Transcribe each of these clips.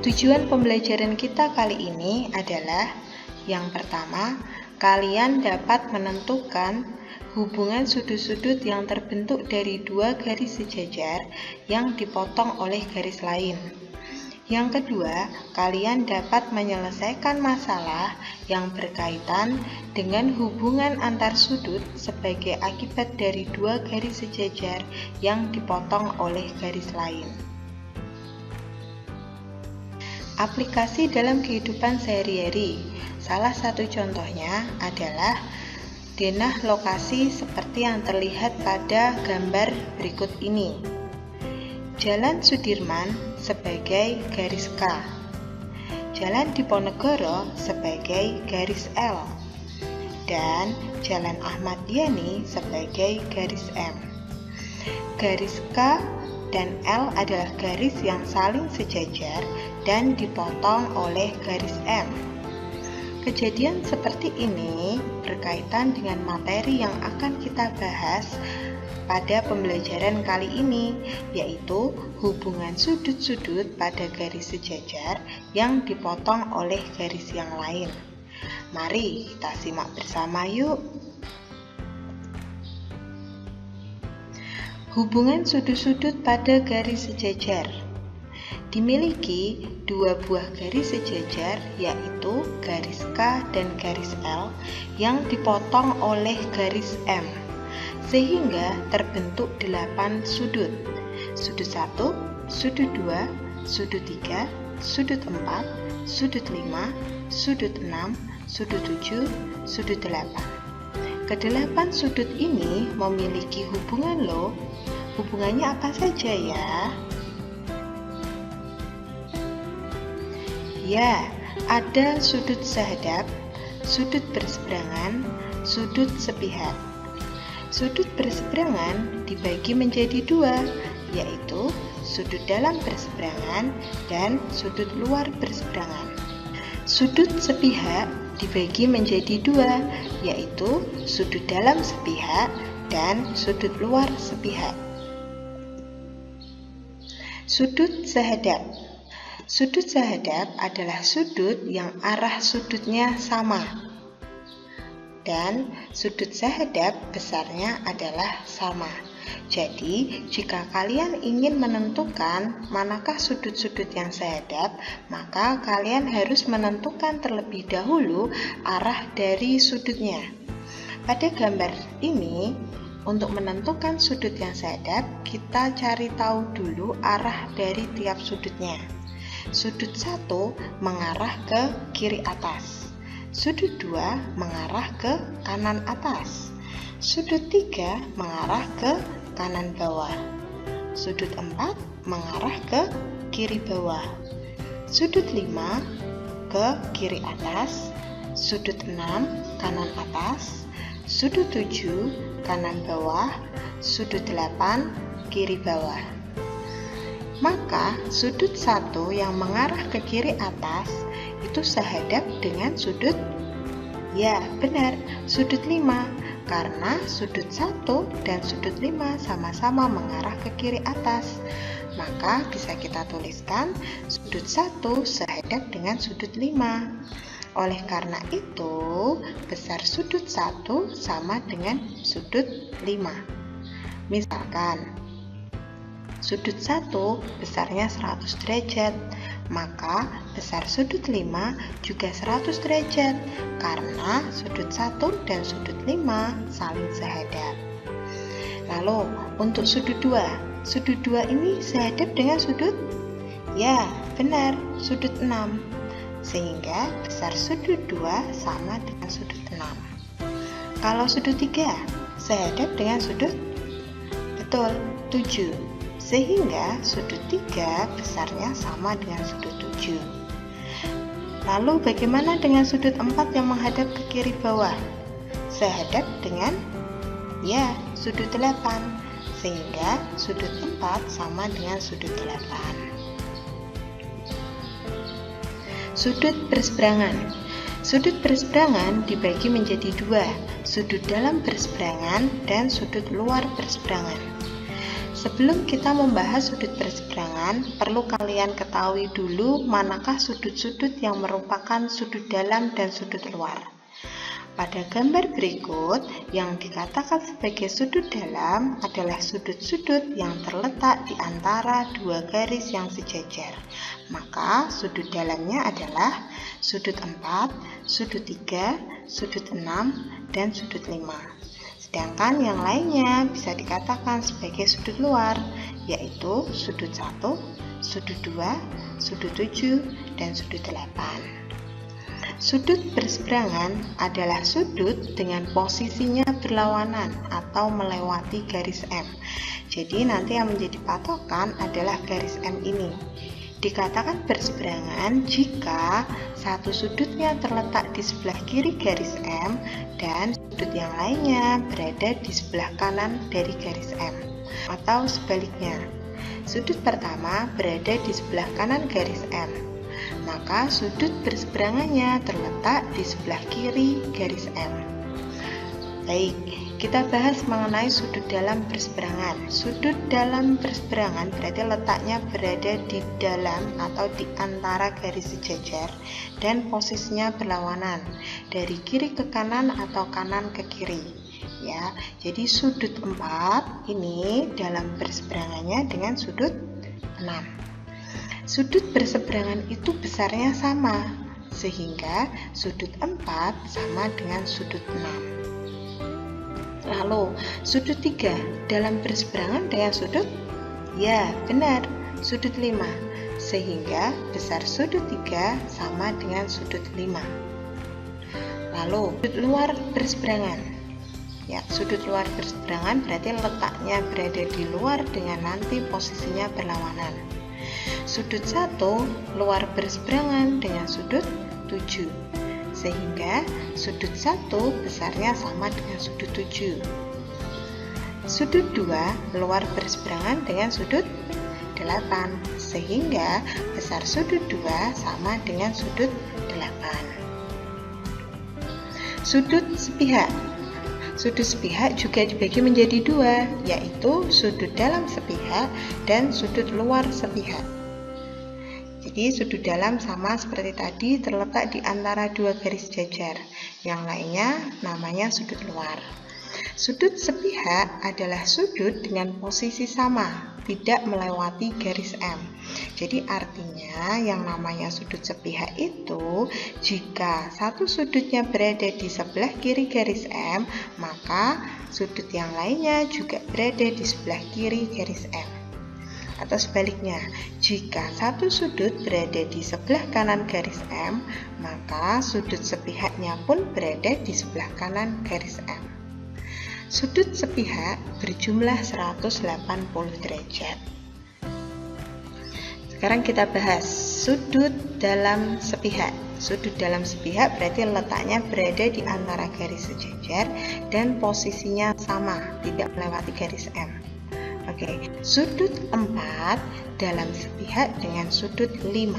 Tujuan pembelajaran kita kali ini adalah yang pertama, kalian dapat menentukan hubungan sudut-sudut yang terbentuk dari dua garis sejajar yang dipotong oleh garis lain. Yang kedua, kalian dapat menyelesaikan masalah yang berkaitan dengan hubungan antar sudut sebagai akibat dari dua garis sejajar yang dipotong oleh garis lain. Aplikasi dalam kehidupan sehari-hari. Salah satu contohnya adalah denah lokasi seperti yang terlihat pada gambar berikut ini. Jalan Sudirman sebagai garis K, Jalan Diponegoro sebagai garis L, dan Jalan Ahmad Yani sebagai garis M. Garis K dan L adalah garis yang saling sejajar dan dipotong oleh garis M. Kejadian seperti ini berkaitan dengan materi yang akan kita bahas pada pembelajaran kali ini, yaitu hubungan sudut-sudut pada garis sejajar yang dipotong oleh garis yang lain. Mari kita simak bersama yuk. Hubungan sudut-sudut pada garis sejajar. Dimiliki dua buah garis sejajar, yaitu garis K dan garis L yang dipotong oleh garis M, sehingga terbentuk 8 sudut. Sudut 1, sudut 2, sudut 3, sudut 4, sudut 5, sudut 6, sudut 7, sudut 8. Kedelapan sudut ini memiliki hubungan loh. Hubungannya apa saja ya? Ya, ada sudut sehadap, sudut berseberangan, sudut sepihak. Sudut berseberangan dibagi menjadi dua, yaitu sudut dalam berseberangan dan sudut luar berseberangan. Sudut sepihak dibagi menjadi dua, yaitu sudut dalam sepihak dan sudut luar sepihak. Sudut sehadap. Sudut sehadap adalah sudut yang arah sudutnya sama, dan sudut sehadap besarnya adalah sama. Jadi, jika kalian ingin menentukan manakah sudut-sudut yang sehadap, maka kalian harus menentukan terlebih dahulu arah dari sudutnya. Pada gambar ini, untuk menentukan sudut yang sehadap, kita cari tahu dulu arah dari tiap sudutnya. Sudut 1 mengarah ke kiri atas, sudut 2 mengarah ke kanan atas, sudut 3 mengarah ke kanan bawah, sudut 4 mengarah ke kiri bawah, sudut 5 ke kiri atas, sudut 6 kanan atas, sudut 7 kanan bawah, sudut 8 kiri bawah. Maka sudut 1 yang mengarah ke kiri atas itu sehadap dengan sudut, ya benar, sudut 5, karena sudut 1 dan sudut 5 sama-sama mengarah ke kiri atas. Maka bisa kita tuliskan sudut 1 sehadap dengan sudut 5. Oleh karena itu, besar sudut 1 sama dengan sudut 5. Misalkan sudut 1 besarnya 100 derajat, maka besar sudut 5 juga 100 derajat, karena sudut 1 dan sudut 5 saling sehadap. Lalu, untuk sudut 2 ini sehadap dengan sudut? Ya, benar, sudut 6. Sehingga besar sudut 2 sama dengan sudut 6. Kalau sudut 3 sehadap dengan sudut? Betul, 7. Sehingga sudut 3 besarnya sama dengan sudut 7. Lalu bagaimana dengan sudut 4 yang menghadap ke kiri bawah? Sehadap dengan, ya, sudut 8. Sehingga sudut 4 sama dengan sudut 8. Sudut berseberangan. Sudut berseberangan dibagi menjadi dua, sudut dalam berseberangan dan sudut luar berseberangan. sebelum kita membahas sudut berseberangan, perlu kalian ketahui dulu manakah sudut-sudut yang merupakan sudut dalam dan sudut luar. Pada gambar berikut, yang dikatakan sebagai sudut dalam adalah sudut-sudut yang terletak di antara dua garis yang sejajar. Maka sudut dalamnya adalah sudut 4, sudut 3, sudut 6, dan sudut 5. Sedangkan yang lainnya bisa dikatakan sebagai sudut luar, yaitu sudut 1, sudut 2, sudut 7, dan sudut 8. Sudut berseberangan adalah sudut dengan posisinya berlawanan atau melewati garis M. Jadi nanti yang menjadi patokan adalah garis M ini. Dikatakan berseberangan jika satu sudutnya terletak di sebelah kiri garis M dan sudut yang lainnya berada di sebelah kanan dari garis M. Atau sebaliknya, sudut pertama berada di sebelah kanan garis M, maka sudut berseberangannya terletak di sebelah kiri garis M. Baik, kita bahas mengenai sudut dalam berseberangan. Sudut dalam berseberangan berarti letaknya berada di dalam atau di antara garis sejajar dan posisinya berlawanan dari kiri ke kanan atau kanan ke kiri. Ya, jadi sudut 4 ini dalam berseberangannya dengan sudut 6. Sudut berseberangan itu besarnya sama, sehingga sudut 4 sama dengan sudut 6. Lalu, sudut 3 dalam berseberangan dengan sudut? Ya, benar, sudut 5. Sehingga besar sudut 3 sama dengan sudut 5. Lalu, sudut luar berseberangan. Ya, sudut luar berseberangan berarti letaknya berada di luar dengan nanti posisinya berlawanan. Sudut 1 luar berseberangan dengan sudut 7, sehingga sudut 1 besarnya sama dengan sudut 7. Sudut 2 luar berseberangan dengan sudut 8, sehingga besar sudut 2 sama dengan sudut 8. Sudut sepihak. Sudut sepihak juga dibagi menjadi dua, yaitu sudut dalam sepihak dan sudut luar sepihak. Jadi sudut dalam sama seperti tadi terletak di antara dua garis jajar, yang lainnya namanya sudut luar. Sudut sepihak adalah sudut dengan posisi sama, tidak melewati garis M. Jadi artinya yang namanya sudut sepihak itu jika satu sudutnya berada di sebelah kiri garis M, maka sudut yang lainnya juga berada di sebelah kiri garis M. Atau sebaliknya, jika satu sudut berada di sebelah kanan garis M, maka sudut sepihaknya pun berada di sebelah kanan garis M. Sudut sepihak berjumlah 180 derajat. Sekarang kita bahas sudut dalam sepihak. Sudut dalam sepihak berarti letaknya berada di antara garis sejajar dan posisinya sama, tidak melewati garis M. Oke, sudut 4 dalam sepihak dengan sudut 5,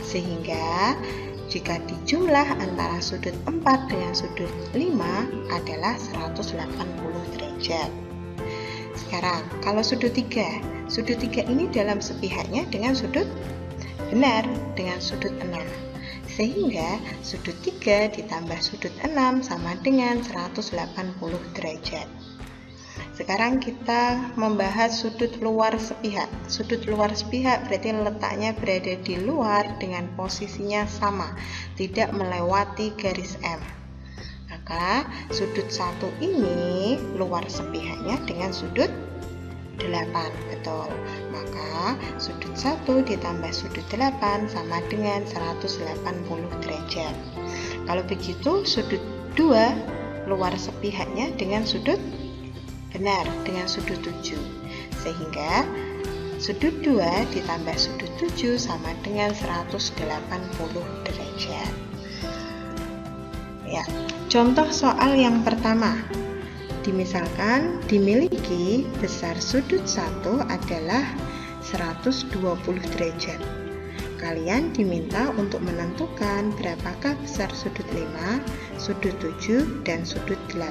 sehingga jika dijumlah antara sudut 4 dengan sudut 5 adalah 180 derajat. Sekarang, kalau sudut 3 ini dalam sepihaknya dengan sudut? Benar, dengan sudut 6. Sehingga sudut 3 ditambah sudut 6 sama dengan 180 derajat. Sekarang kita membahas sudut luar sepihak. Sudut luar sepihak berarti letaknya berada di luar dengan posisinya sama, tidak melewati garis M. Maka sudut 1 ini luar sepihaknya dengan sudut 8, betul. Maka sudut 1 ditambah sudut 8 sama dengan 180 derajat. Kalau begitu sudut 2 luar sepihaknya dengan sudut? Benar, dengan sudut 7. Sehingga sudut 2 ditambah sudut 7 sama dengan 180 derajat. Ya, contoh soal yang pertama. Dimisalkan dimiliki besar sudut 1 adalah 120 derajat. Kalian diminta untuk menentukan berapakah besar sudut 5, sudut 7, dan sudut 8.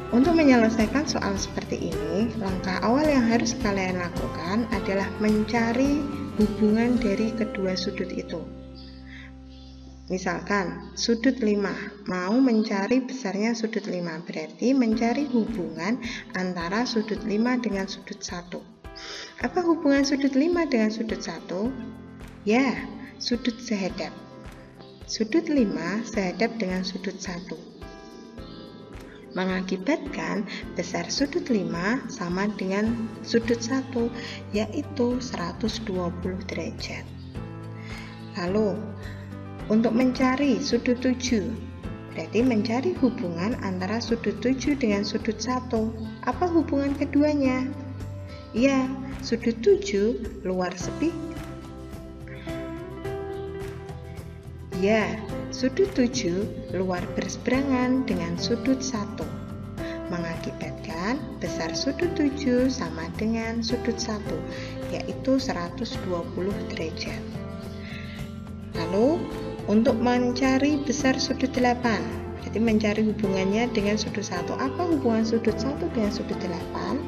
Untuk menyelesaikan soal seperti ini, langkah awal yang harus kalian lakukan adalah mencari hubungan dari kedua sudut itu. Misalkan sudut 5, mau mencari besarnya sudut 5, berarti mencari hubungan antara sudut 5 dengan sudut 1. Apa hubungan sudut 5 dengan sudut 1? Ya, sudut sehadap. Sudut 5 sehadap dengan sudut 1. Mengakibatkan besar sudut 5 sama dengan sudut 1, yaitu 120 derajat. Lalu, untuk mencari sudut 7, berarti mencari hubungan antara sudut 7 dengan sudut 1. Apa hubungan keduanya? Ya, sudut 7 luar sepihak. Ya, sudut 7 luar berseberangan dengan sudut 1, mengakibatkan besar sudut 7 sama dengan sudut 1, yaitu 120 derajat. Lalu, untuk mencari besar sudut 8, berarti mencari hubungannya dengan sudut 1. Apa hubungan sudut 1 dengan sudut 8?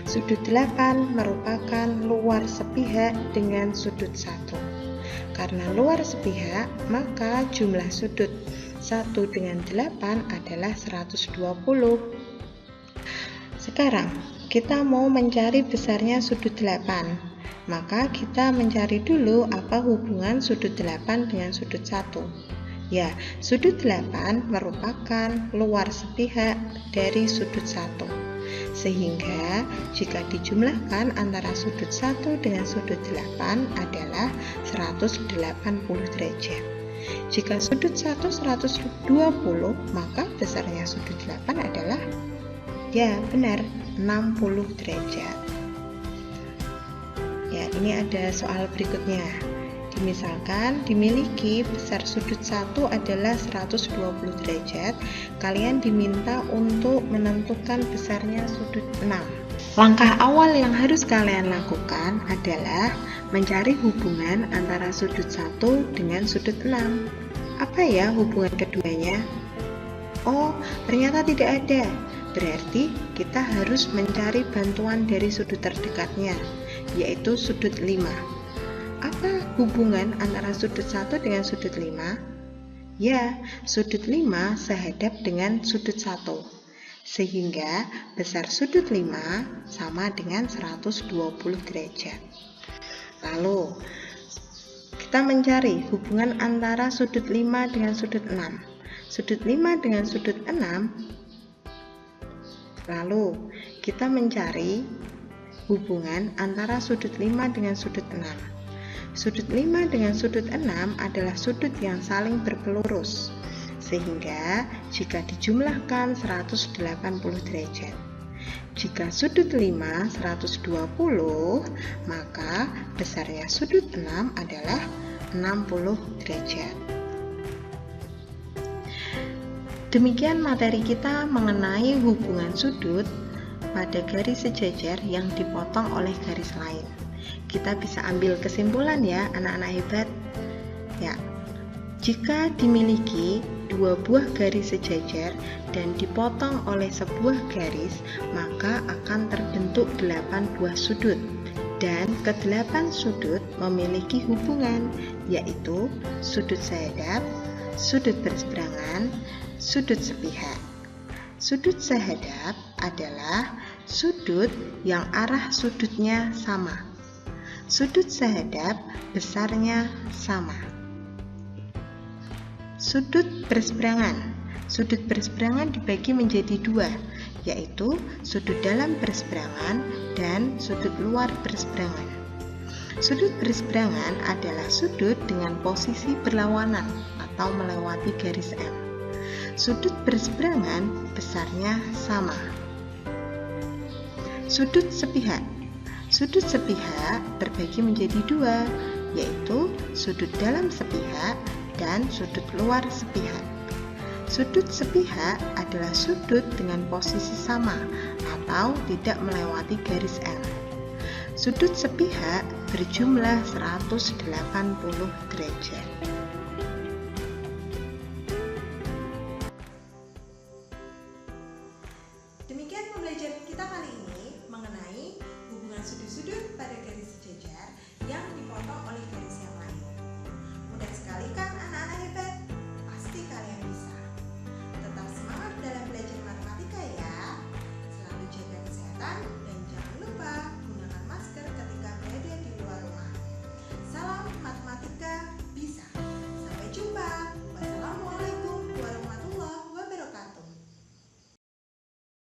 Sudut 8 merupakan luar sepihak dengan sudut 1. Karena luar sepihak, maka jumlah sudut 1 dengan 8 adalah 120. Sekarang, kita mau mencari besarnya sudut 8. Maka kita mencari dulu apa hubungan sudut 8 dengan sudut 1. Ya, sudut 8 merupakan luar sepihak dari sudut 1. Sehingga jika dijumlahkan antara sudut 1 dengan sudut 8 adalah 180 derajat. Jika sudut 1 120, maka besarnya sudut 8 adalah, ya benar, 60 derajat. Ya, ini ada soal berikutnya. Misalkan dimiliki besar sudut 1 adalah 120 derajat, kalian diminta untuk menentukan besarnya sudut 6. Langkah awal yang harus kalian lakukan adalah mencari hubungan antara sudut 1 dengan sudut 6. Apa ya hubungan keduanya? Oh, ternyata tidak ada. Berarti kita harus mencari bantuan dari sudut terdekatnya, yaitu sudut 5. Apa hubungan antara sudut 1 dengan sudut 5? Ya, sudut 5 sehadap dengan sudut 1. Sehingga besar sudut 5 sama dengan 120 derajat. Lalu, kita mencari hubungan antara sudut 5 dengan sudut 6. Sudut 5 dengan sudut 6. Lalu, kita mencari hubungan antara sudut 5 dengan sudut 6. Sudut 5 dengan sudut 6 adalah sudut yang saling berpelurus, sehingga jika dijumlahkan 180 derajat. Jika sudut 5 120, maka besarnya sudut 6 adalah 60 derajat. Demikian materi kita mengenai hubungan sudut pada garis sejajar yang dipotong oleh garis lain. Kita bisa ambil kesimpulan ya anak-anak hebat. Ya, jika dimiliki dua buah garis sejajar dan dipotong oleh sebuah garis, maka akan terbentuk 8 buah sudut. Dan ke-8 sudut memiliki hubungan, yaitu sudut sehadap, sudut berseberangan, sudut sepihak. Sudut sehadap adalah sudut yang arah sudutnya sama. Sudut sehadap besarnya sama. Sudut berseberangan. Sudut berseberangan dibagi menjadi 2, yaitu sudut dalam berseberangan dan sudut luar berseberangan. Sudut berseberangan adalah sudut dengan posisi berlawanan atau melewati garis M. Sudut berseberangan besarnya sama. Sudut sepihak. Sudut sepihak terbagi menjadi 2, yaitu sudut dalam sepihak dan sudut luar sepihak. Sudut sepihak adalah sudut dengan posisi sama atau tidak melewati garis M. Sudut sepihak berjumlah 180 derajat. kita kali ini mengenai hubungan sudut-sudut pada garis sejajar yang dipotong oleh garis yang lain. Mudah sekali kan anak-anak hebat?